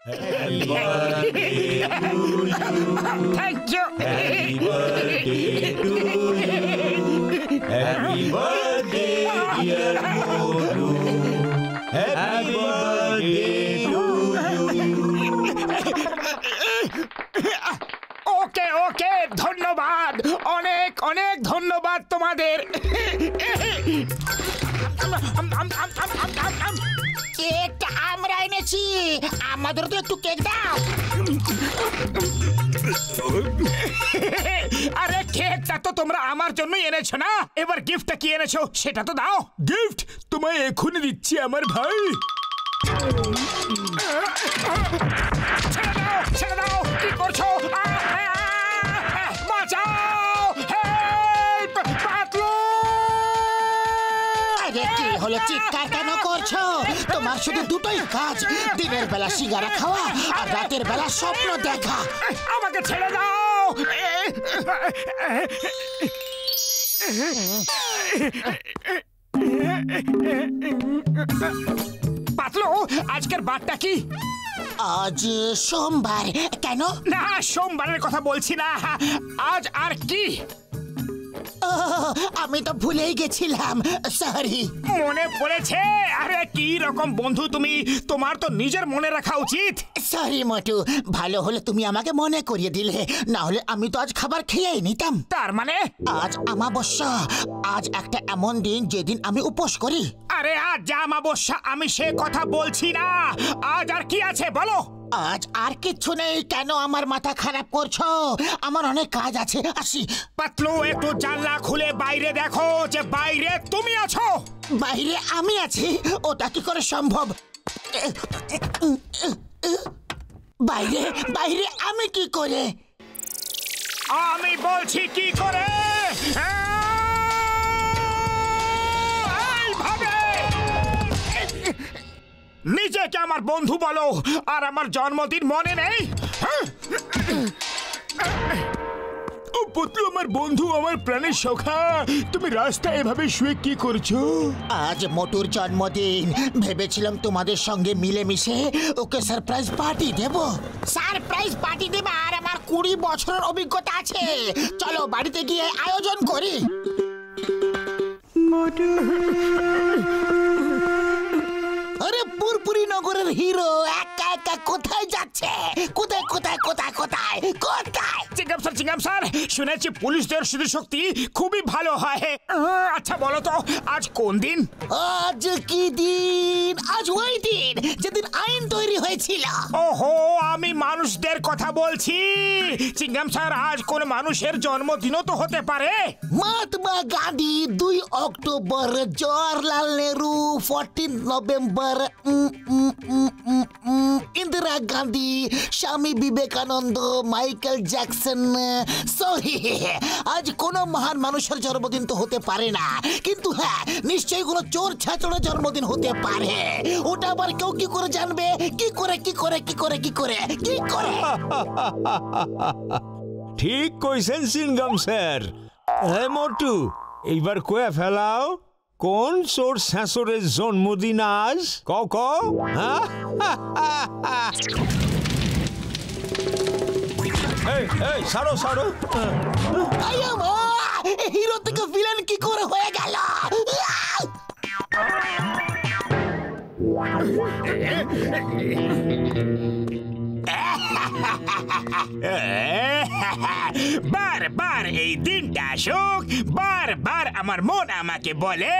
Happy birthday to you. Thank you. Happy birthday to you. Happy birthday, dear Modu. Happy birthday to you. ওকে ওকে, ধন্যবাদ, অনেক অনেক ধন্যবাদ তোমাদের। কেকটা আমরা এনেছি, আমাদের তো একটু কেক দাও। আরে কেকটা তো তোমরা আমার জন্যই এনেছো না, এবার গিফটটা কি এনেছো সেটা তো দাও। গিফট তোমায় এখনই দিচ্ছি আমার ভাই। ছেড়ে দাও, ছেড়ে দাও, কি করছো? বাঁচাও, হেল্প, পাতলু। আরে কি হলো, চিৎকার কেন করছো? তোমার শুধু দুটোই কাজ, দিনের বেলা সিগারা খাওয়া আর রাতের বেলা স্বপ্ন দেখা। আমাকে ছেড়ে দাও। পাতলু, আজকের বারটা কি? আজ সোমবার। কেন? না, সোমবারের কথা বলছি না, আজ আর কি? আমি তো ভুলেই গেছিলাম, সরি। মনে পড়েছে? আরে কি রকম বন্ধু তুমি, তোমার তো নিজের মনে রাখা উচিত। সরি মোটু, ভালো হলে তুমি আমাকে মনে করিয়ে দিলে, না হলে আমি তো আজ খাবার খেয়েই নিতাম। তার মানে? আজ অমাবস্যা, আজ একটা এমন দিন যেদিন আমি উপোস করি। আরে আজ যা অমাবস্যা, আমি সে কথা বলছি না, আজ আর কি আছে বলো। আজ আর কিচ্ছু নেই, কেন আমার মাথা খারাপ করছো? আমার অনেক কাজ আছে, আসি। পাতলু, একটু জানলা খুলে বাইরে দেখো যে বাইরে তুমি আছো। বাইরে আমি আছি? ওটা কি করে সম্ভব? বাইরে বাইরে আমি কি করে? আমি বলছি কি করে, এইভাবে। নিজেকে আমার বন্ধু বলো আর আমার জন্মদিন মনে নেই? পুতলু আমার বন্ধু, আমার প্রাণের সখা, তুমি রাস্তায় এভাবে শুয়ে কি করছো? আজ মোটুর জন্মদিন, ভেবেছিলাম তোমাদের সঙ্গে মিলেমিশে ওকে সারপ্রাইজ পার্টি দেব। সারপ্রাইজ পার্টি দেব, আর আমার 20 বছরের অভিজ্ঞতা আছে। চলো বাড়িতে গিয়ে আয়োজন করি। আরে পুরপুরি নগরের হিরো একা একা কোথায় যাচ্ছে? কোথায় কোথায় কোথায় কোথায় কোথায়? চিঙ্গাম স্যার, শুনেছি পুলিশদের স্মৃতিশক্তি খুবই ভালো হয়। আচ্ছা বলো তো, আজ কোন দিন? আজ কি দিন? আজ ওই দিন যেদিন আইন তৈরি হয়েছিল। ওহো, আমি মানুষদের কথা বলছি। চিঙ্গাম স্যার, আজ কোন মানুষের জন্মদিনও তো হতে পারে। Mahatma Gandhi 2 October, Jawaharlal Nehru 14 November, Indira Gandhi, Swami Vivekananda, Michael Jackson. Sorry, আজ কোন মহান মানুষের জন্মদিন তো হতে পারে না, কিন্তু হ্যাঁ নিশ্চয়ই কোনো চোর ছাত্রের জন্মদিন হতে পারে। ওটা আবার কেউ কি করে জানবে? কি করে কি করে কি করে কি করে কি করে? ঠিক কইছেন সিনগাম স্যার। হে মোটু, এইবার কয়ে ফেলাও, কোন চোর শাশুড়ের জন্মদিন আজ? কও কও। হ্যাঁ, এই সারো সারো। হিরো থেকে ভিলেন কি করে হয়ে গেল? বারবার এই দিনটা আসুক, বারবার আমার মন আমাকে বলে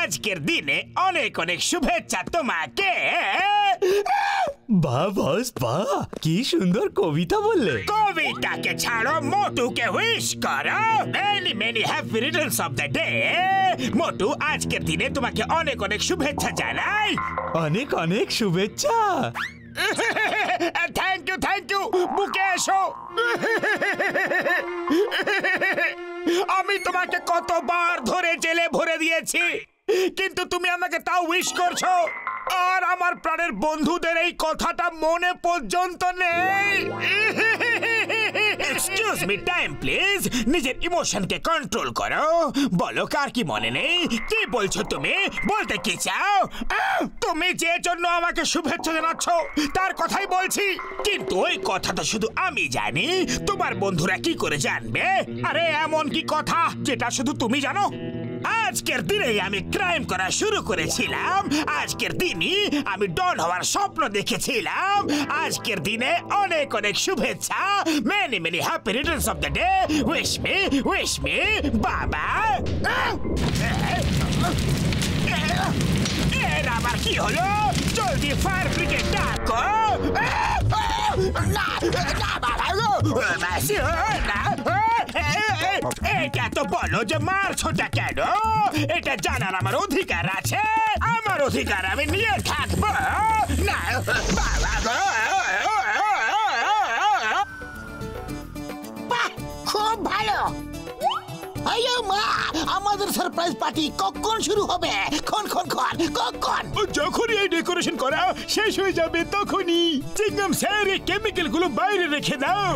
আজকের দিনে অনেক অনেক শুভেচ্ছা তোমাকে। বাহ বস বাহ, কি সুন্দর কবিতা বললে। কবিতাকে ছাড়ো, মোটুকে উইশ করো। Many many happy returns of the day. Motu, আজকের দিনে তোমাকে অনেক অনেক শুভেচ্ছা জানাই। অনেক অনেক শুভেচ্ছা। Thank you. বুকে এসো। আমি তোমাকে কতবার ধরে জেলে ভরে দিয়েছি, কিন্তু তুমি আমাকে তাও উইশ করছো, আর আমার প্রাণের বন্ধুদের এই কথাটা মনে পর্যন্ত নেই। এক্সকিউজ মি টাইম প্লিজ নিজের ইমোশনকে কন্ট্রোল করো বলো কার কি মনে নেই কি বলছো তুমি বলতে কি চাও তুমি যে জন্য আমাকে শুভেচ্ছা জানাচ্ছ তার কথাই বলছি কিন্তু ওই কথা তো শুধু আমি জানি তোমার বন্ধুরা কি করে জানবে আরে এমন কি কথা যেটা শুধু তুমি জানো আজকের দিনে আমি ক্রাইম করা শুরু করেছিলাম আজকের দিনই আমি ডন হওয়ার স্বপ্ন দেখেছিলাম আজকের দিনে অনেক অনেক শুভেচ্ছা many many happy returns of the day wish me বাবা এর আবার কি হলো জলদি ফায়ার ব্রিগেড ডাকো না না বাবা না এটা তো বলো যে মারছোটা কেন এটা জানার আমার অধিকার আছে আমার অধিকার আমি নিয়ে থাকবো না খুব ভালো আইয়া মা আমাদের সারপ্রাইজ পার্টি কখন শুরু হবে কখন যখনই এই ডেকোরেশন করা শেষ হয়ে যাবে তখনই চিংগাম স্যার এই কেমিক্যাল গুলো বাইরে রেখে দাও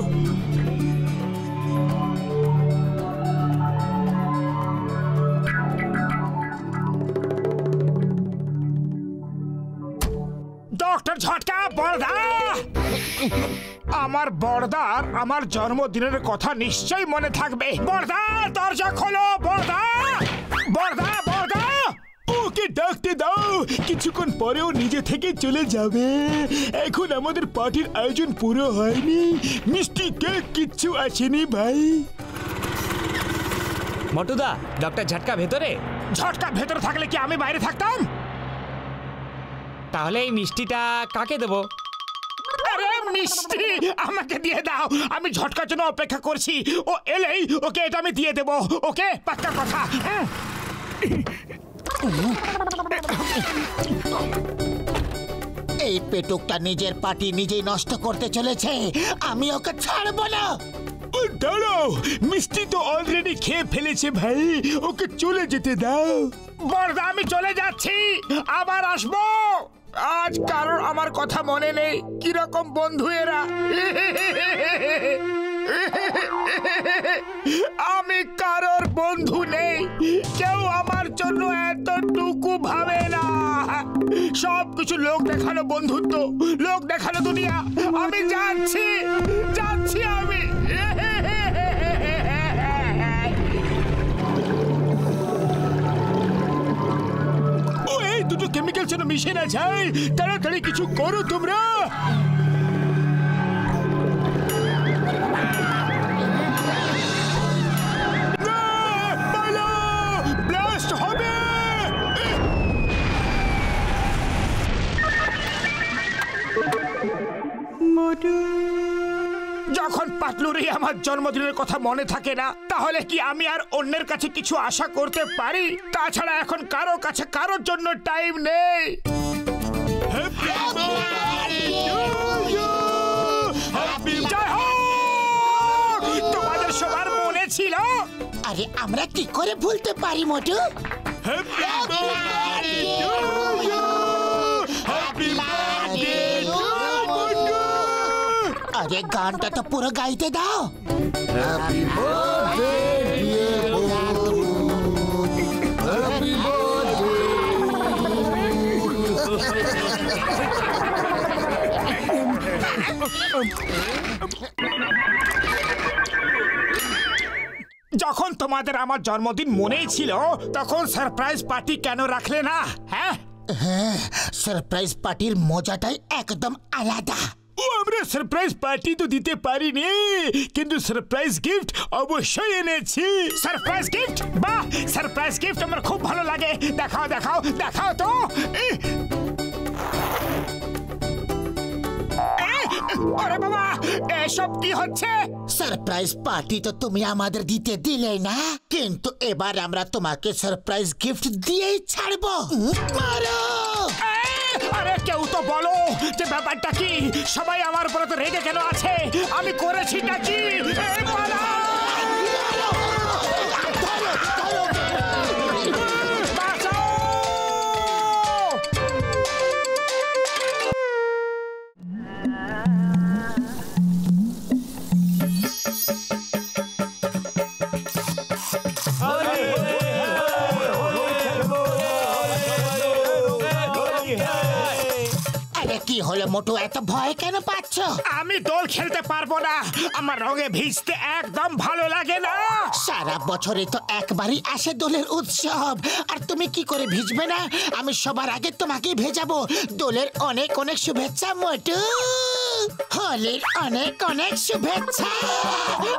ডক্টর ঝটকা বড়দা আমার বড়দার আমার জন্মদিনের কথা নিশ্চয়ই মনে থাকবে বড়দা দরজা খোলো বড়দা বড়দা বড়দা ওকে ডাকতে দাও কিছুক্ষণ পরেও নিজে থেকে চলে যাবে এখন আমাদের পার্টির আয়োজন পুরো হয়নি মিষ্টি কেক কিচ্ছু আসেনি ভাই মটুদা ডক্টর ঝটকা ভেতরে ঝটকা ভেতরে থাকলে কি আমি বাইরে থাকতাম তাহলে এই মিষ্টিটা কাকে দেব আরে মিষ্টি আমাকে দিয়ে দাও আমি ঝটকার জন্য অপেক্ষা করছি ও এলেই ওকে এটা আমি দিয়ে দেব ওকে পাক্কা কথা এই পেটুকটা নিজের পার্টি নিজেই নষ্ট করতে চলেছে আমি ওকে ছাড়বো না দাঁড়াও মিষ্টি তো অলরেডি খেয়ে ফেলেছে ভাই ওকে চলে যেতে দাও বড়দা আমি চলে যাচ্ছি আবার আসবো আজ কারোর আমার কথা মনে নেই কিরকম বন্ধু এরা আমি কারোর বন্ধু নেই কেউ আমার জন্য এতটুকু ভাবে না সবকিছু লোক দেখানো বন্ধুত্ব লোক দেখানো দুনিয়া আমি যাচ্ছি আমি ও এই দুটো কেমিক্যাল যেন মিশে না যায় তাড়াতাড়ি কিছু করো তোমরা ব্লাস্ট হবে যখন পাতলুরি আমার জন্মদিনের কথা মনে থাকে না তাহলে কি আমি আর অন্যের কাছে কিছু আশা করতে পারি তাছাড়া এখন কারো কাছে কারোর জন্য টাইম নেই তোমাদের সবার মনে ছিল আরে আমরা কি করে ভুলতে পারি মোটু আরে গানটা তো পুরো গাইতে দাও হ্যাপি বার্থডে ডিয়ার বন্ধু হ্যাপি যখন তোমাদের আমার জন্মদিন মনেই ছিল তখন সারপ্রাইজ পার্টি কেন রাখলে না হ্যাঁ সারপ্রাইজ পার্টির মজাটাই একদম আলাদা আমরা সারপ্রাইজ পার্টি তো দিতে পারিনি কিন্তু সারপ্রাইজ গিফট অবশ্যই এনেছি সারপ্রাইজ গিফট বাহ সারপ্রাইজ গিফট আমার খুব ভালো লাগে দেখাও দেখাও দেখাও তো আরে বাবা এসব কি হচ্ছে সারপ্রাইজ পার্টি তো তুমি আমাদের দিতে দিলে না কিন্তু এবার আমরা তোমাকে সারপ্রাইজ গিফট দিয়েই ছাড়বো মারো আরে কেউ তো বলো যে ব্যাপারটা কি সবাই আমার উপরে তো রেগে কেন আছে আমি করেছিটা কি মোটু এত ভয় কেন পাচ্ছ? আমি দোল খেলতে পারবো না, আমার রঙে ভিজতে একদম ভালো লাগে না। সারা বছরে তো একবারই আসে দোলের উৎসব, আর তুমি কি করে ভিজবে না? আমি সবার আগে তোমাকে ভেজাবো। দোলের অনেক অনেক শুভেচ্ছা মোটু, হোলির অনেক অনেক শুভেচ্ছা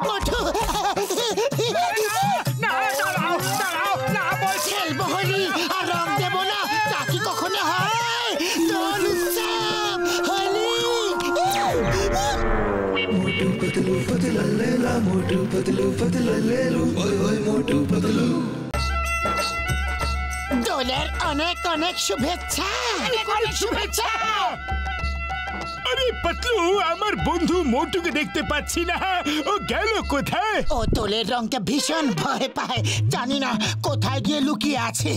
মোটু। খেলবো হোলি আর রং দেবো না, তা কি কখনো হয়? দোল উৎসব হোলি। मोटू पतलू पतला लेला मोटू पतलू पतला लेलू ओए ओए मोटू पतलू। দোলের অনেক অনেক শুভেচ্ছা, অনেক অনেক শুভেচ্ছা। আরে পাতলু, আমার বন্ধু মোটুকে দেখতে পাচ্ছি না, ও গেল কোথায়? ও দোলের রংকে ভীষণ ভয় পায়, জানি না কোথায় গিয়ে লুকিয়ে আছে।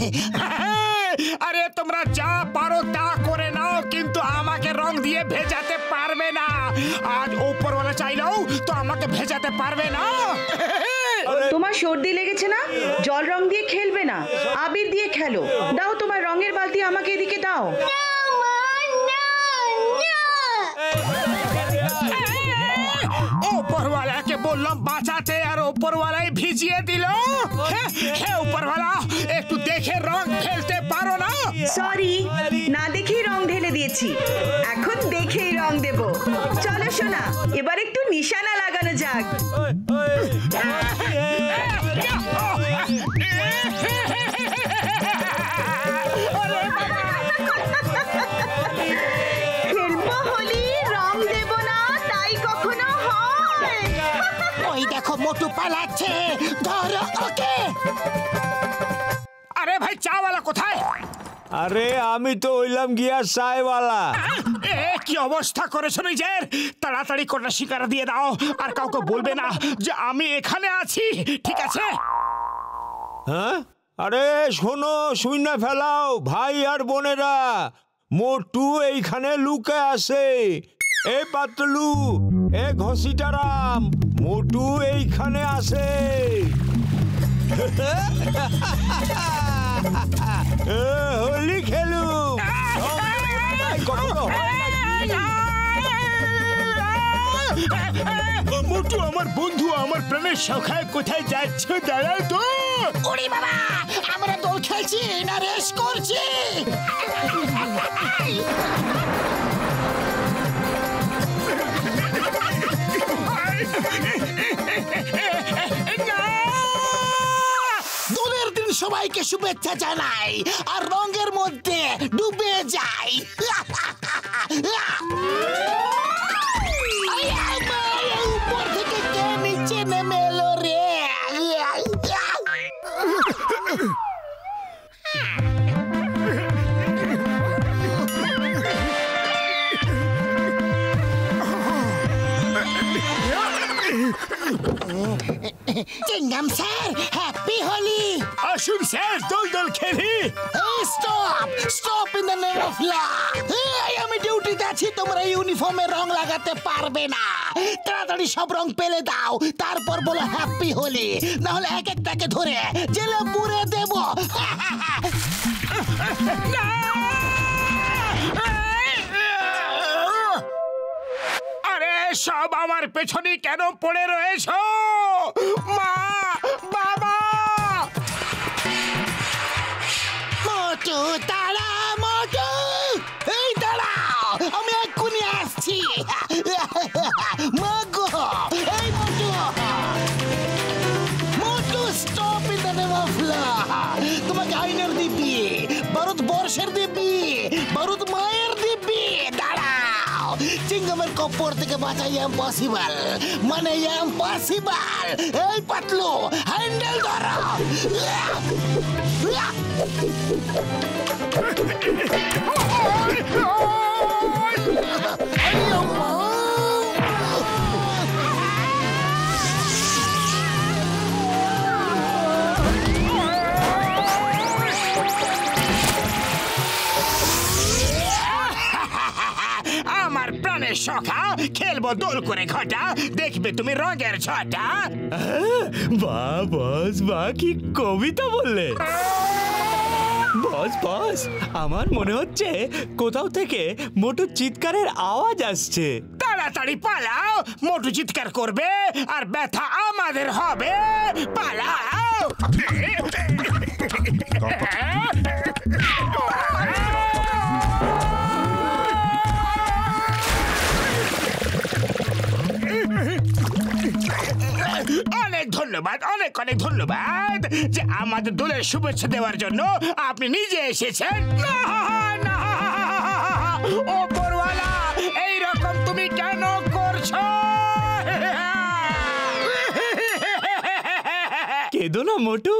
আরে তোমরা যা পারো তা করে নাও, কিন্তু আমাকে রং দিয়ে ভেজাতে পারবে না। আজ উপরওয়ালা চাইলেও তো আমাকে ভেজাতে পারবে না। তোমার সর্দি লেগেছে না? জল রং দিয়ে খেলবে না, আবির দিয়ে খেলো। দাও তোমার রঙের বালতি আমাকে এদিকে দাও। উপরওয়ালাকে বললাম বাঁচাতে, আর উপরওয়ালাই ভিজিয়ে দিল। হে উপরওয়ালা, একটু দেখে রং ফেলতে পারো না? সরি, না দেখেই রং ঢেলে দিয়েছি, এখন দেখেই রং দেব। চলো সোনা, এবার একটু নিশানা লাগানো যাক। খেলবো হোলি, রং দেব না, তাই কখনো হয়? ওই দেখো মোটু পালাচ্ছে, ধরো ওকে। আরে ভাই, চাওয়ালা কোথায়? আরে আমি তো হইলাম গিয়া চায়ওয়ালা। এ কি অবস্থা করেছো নিজের? তাড়াতাড়ি কোটা শিকারা দিয়ে দাও, আর কাউকে বলবে না যে আমি এখানে আছি, ঠিক আছে? হ্যাঁ, আরে শোনো, শুনে ফেলাও ভাই আর বোনেরা, মোটু এইখানে লুকে আছে। এ পাতলু, এ ঘসিটারাম, মোটু এইখানে আছে। হোলি খেলু। মোটু আমার বন্ধু, আমার প্রাণের সখায়, কোথায় যাচ্ছ? দাঁড়াও তো। ওরে বাবা, আমরা দোল খেলছি না রেস করছি? দোলের দিন সবাইকে শুভেচ্ছা জানাই, আর রঙের মধ্যে ডুবে যাই। উপর থেকে কে নিচে নেমে এলো রে? চিংগাম স্যার, হ্যাপি হোলি। আসুন স্যার, দোল দোল খেলি। Stop stop in the name of law. আমি ডিউটিতে আছি, তোমরা ইউনিফর্মে রং লাগাতে পারবে না। তাড়াতাড়ি সব রং পেলে দাও, তারপর বলো হ্যাপি হোলি, না হলে এক একটাকে ধরে জেলে পুরে দেব। আরে সব আমার পেছনে কেন পড়ে রয়েছ? মা, বাবা! মোটু তাড়া, মোটু এই দাঁড়াও, আমি এক্ষুনি আসছি। মাগো, এই Motu, Motu stop in the name of law. তোমাকে আইনের দিব্যি, ভারতবর্ষের দিব্যি, ভারত মায়ের দিব্যি। দাঁড়াও, চিংগামের কপ্পর থেকে বাঁচা ইম্পসিবল, মানে ইম্পসিবল। এই পাতলু, হ্যান্ডেল ধরো। আমার প্রাণের সখা, খেলবো দোল করে ঘটা, দেখবে তুমি রঙের ছটা। বাহ বস, বাহ, কি কবিতা বললে! বস বস, আমার মনে হচ্ছে কোথাও থেকে মোটুর চিৎকারের আওয়াজ আসছে। তাড়াতাড়ি পালাও, মোটু চিৎকার করবে আর ব্যথা আমাদের হবে। পালাও। অনেক ধন্যবাদ, অনেক অনেক ধন্যবাদ যে আমাদের দলের শুভেচ্ছা দেওয়ার জন্য আপনি নিজে এসেছেন। ওপরওয়ালা, এইরকম তুমি কেন করছো? কেঁদো না মোটু,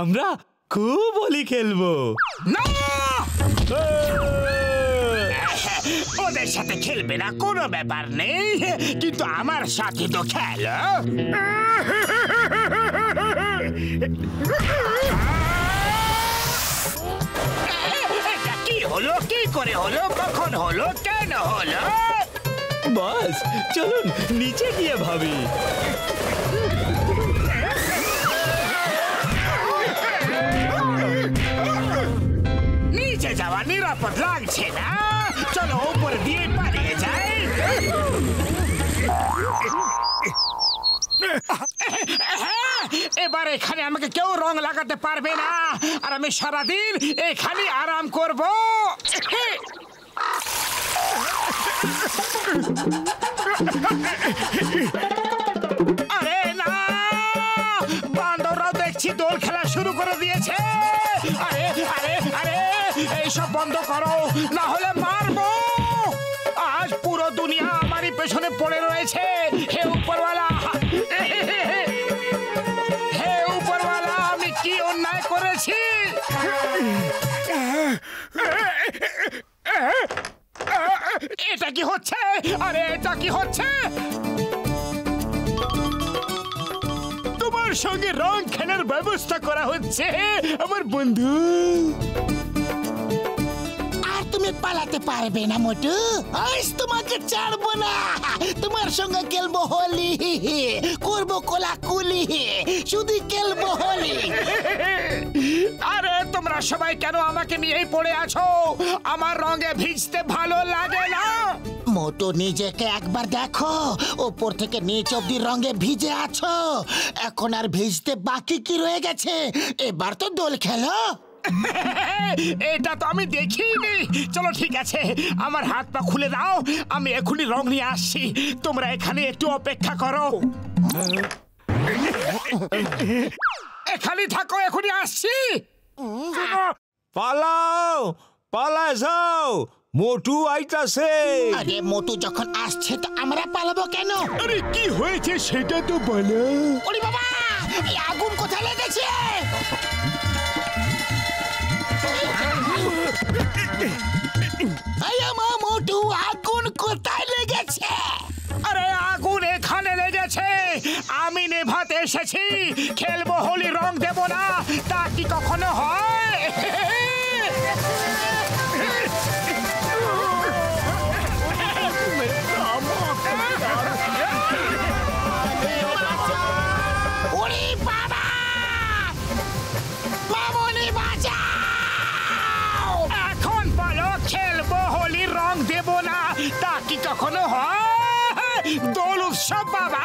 আমরা খুব হোলি খেলবো। না, ওদের সাথে খেলবে না, কোনো ব্যাপার নেই, কিন্তু আমার সাথে তো খেলো। এটা কি হলো? কি করে হলো? কখন হলো? কেন হলো? বস চলুন নিচে গিয়ে ভাবি। নিচে যাওয়া নিরাপদ লাগছে না, চলো উপর দিয়ে পালিয়ে যাই। এবার এখানে আমাকে কেউ রং লাগাতে পারবে না, আর আমি সারাদিন এখানে আরাম করব। আরে না, বান্দররাও দেখছি দোল খেলা শুরু করে দিয়েছে। আরে আরে আরে, এইসব বন্ধ করো, না হলে মারবো। আজ পুরো দুনিয়া আমারই পেছনে পড়ে রয়েছে। হে উপরওয়ালা, হে উপরওয়ালা, আমি কি অন্যায় করেছি? এটা কি হচ্ছে? আরে এটা কি হচ্ছে? তোমার সঙ্গে রং খেলার ব্যবস্থা করা হচ্ছে আমার বন্ধু। আর তুমি পালাতে পারবে না মোটু, আজ তোমাকে ছাড়বো না। তোমার সঙ্গে খেলবো হোলি, করবো কোলাকুলি, শুধু খেলবো হোলি। আরে তোমরা সবাই কেন আমাকে নিয়েই পড়ে আছো? আমার রঙে ভিজতে ভালো লাগে না। মোটু নিজেকে একবার দেখো, ওপর থেকে নিচ অব্দি রঙে ভিজে আছো। এখন আর ভিজতে বাকি কি রয়ে গেছে? এবার তো দোল খেলো। এটা তো আমি দেখিনি। চলো ঠিক আছে, আমার হাত পা খুলে দাও, আমি এখনই রং নিয়ে আসছি। তোমরা এখানে একটু অপেক্ষা করো। এখানে থাকো, এখনই আসছি। পালাও, পালা যাও, মোটু আইতাছে। আরে মোটু যখন আসছে তো আমরা পালাবো কেন? আরে কি হয়েছে সেটা তো বলো। ওরে বাবা, এই আগুন কোথায় লেগেছে? মোটু, আগুন কোথায় লেগেছে? আরে আগুন এখানে লেগেছে, আমি নেভাতে এসেছি। খেলবো হোলি, রং দেব না, তা কি কখনো হয়? ওরে বাবা, মামনি বাঁচাও! এখন বলো, খেলবো হোলি, রং দেব না, তা কি কখনো হয়? দোল উৎসব বাবা।